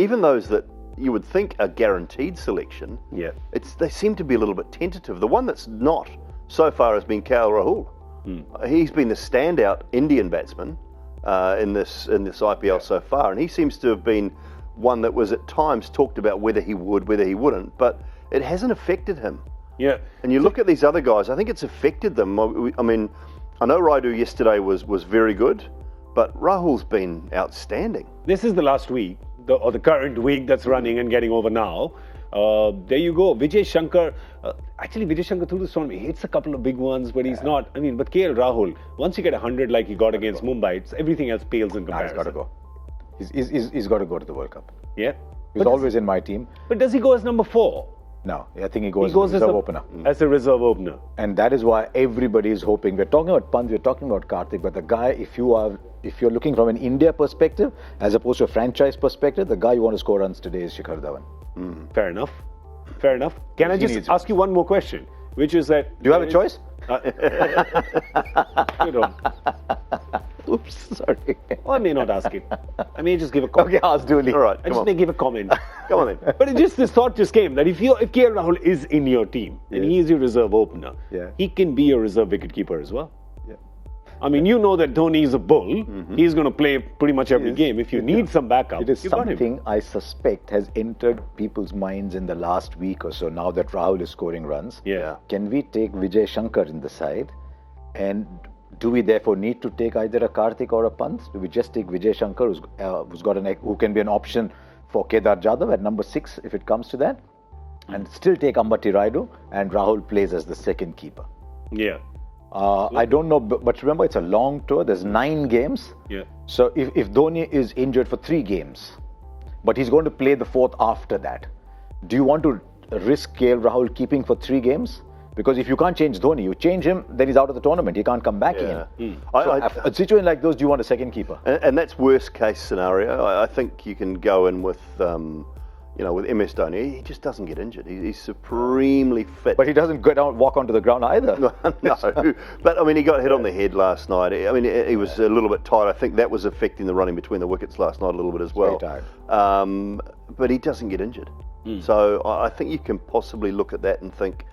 even those that you would think are guaranteed selection, Yeah. they seem to be a little bit tentative. The one that's not so far has been Rahul. He's been the standout Indian batsman in this IPL so far, and he seems to have been one that was at times talked about whether he would, whether he wouldn't, but it hasn't affected him. Yeah. And you look at these other guys, I think it's affected them. I mean, I know Raidu yesterday was very good, but Rahul's been outstanding. This is the last week, or the current week that's running and getting over now. There you go. Vijay Shankar, actually Vijay Shankar through this tournament, he hits a couple of big ones, but he's not. I mean, but KL Rahul, once you get 100 like he got against Mumbai, everything else pales in comparison. He's got to go. He's got to go to the World Cup. Yeah. He's always in my team. But does he go as number 4? No, I think he goes as as reserve opener. As a reserve opener. And that is why everybody is hoping. We're talking about Pant, we're talking about Karthik, but the guy, if you're looking from an India perspective, as opposed to a franchise perspective, the guy you want to score runs today is Shikhar Dhawan. Fair enough. Fair enough. Can I just ask you one more question? Which is that... Do you have a choice? You don't. Oops, sorry. Or I may not ask it. I may just give a comment. Okay, ask Doull. All right, I just may give a comment. Come on then. But this thought just came that if KL Rahul is in your team and he is your reserve opener, he can be your reserve wicketkeeper as well. Yeah. I mean, you know that Dhoni is a bull. He's going to play pretty much every game. If you need some backup, it is you got him. something I suspect has entered people's minds in the last week or so, now that Rahul is scoring runs. Yeah. Can we take Vijay Shankar in the side? And do we therefore need to take either a Karthik or a Pant? Do we just take Vijay Shankar, who can be an option for Kedar Jadhav at number 6 if it comes to that, and still take Ambati Raidu, and Rahul plays as the second keeper? Yeah. I don't know, but remember it's a long tour. There's 9 games. Yeah. So if Dhoni is injured for 3 games, but he's going to play the 4th after that, do you want to risk KL Rahul keeping for 3 games? Because if you can't change Dhoni, you change him, then he's out of the tournament. He can't come back in. A situation like those, do you want a second keeper? And that's worst case scenario. I think you can go in with, with MS Dhoni. He just doesn't get injured. He's supremely fit. But he doesn't go down, walk onto the ground either. No. But I mean, he got hit on the head last night. I mean, he was a little bit tired. I think that was affecting the running between the wickets last night a little bit as well. Very tired. But he doesn't get injured. So I think you can possibly look at that and think,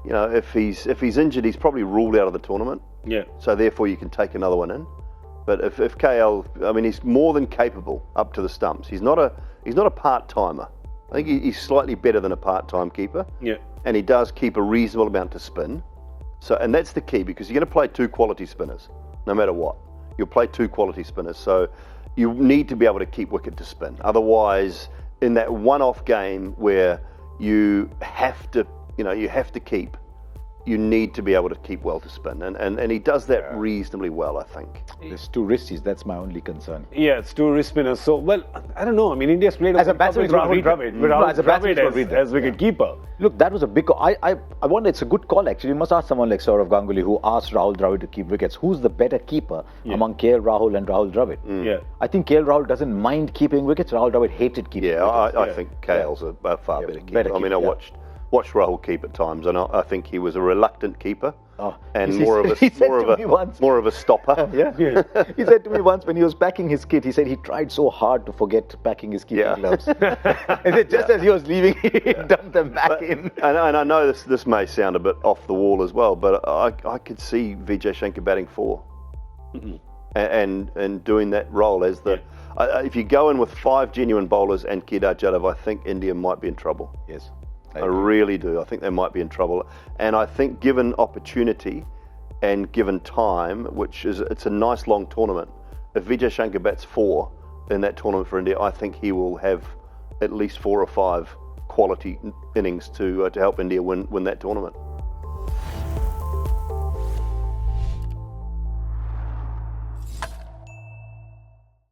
if he's injured, he's probably ruled out of the tournament. Yeah. So therefore, you can take another one in. But if KL, I mean, he's more than capable up to the stumps. He's not a part-timer. I think he's slightly better than a part-time keeper. Yeah. And he does keep a reasonable amount to spin. And that's the key, because you're going to play 2 quality spinners, no matter what. You'll play 2 quality spinners. So you need to be able to keep wicket to spin. Otherwise, in that one-off game where you have to keep, you need to be able to keep well to spin. And he does that reasonably well, I think. It's too risky. That's my only concern. Yeah, it's 2 wrist spinners. So, well, I don't know. I mean, India's played as a batsman with Rahul Dravid as wicket keeper. Look, that was a big call. I wonder, it's a good call actually. You must ask someone like Saurav Ganguly, who asked Rahul Dravid to keep wickets. Who's the better keeper among KL Rahul and Rahul Dravid? Yeah. I think KL Rahul doesn't mind keeping wickets. Rahul Dravid hated keeping wickets. I think KL's a far better keeper. I mean, I watched Rahul keep at times, and I think he was a reluctant keeper and more of a stopper. Yeah. He said to me once when he was packing his kit, he said he tried so hard to forget packing his keeping gloves. And then just as he was leaving, he dumped them back in. And I know this may sound a bit off the wall as well, but I could see Vijay Shankar batting 4 and doing that role as the. If you go in with 5 genuine bowlers and Kedar Jadhav, I think India might be in trouble. Yes. I really do. I think they might be in trouble. And I think given opportunity and given time, it's a nice long tournament, if Vijay Shankar bats 4 in that tournament for India, I think he will have at least 4 or 5 quality innings to help India win that tournament.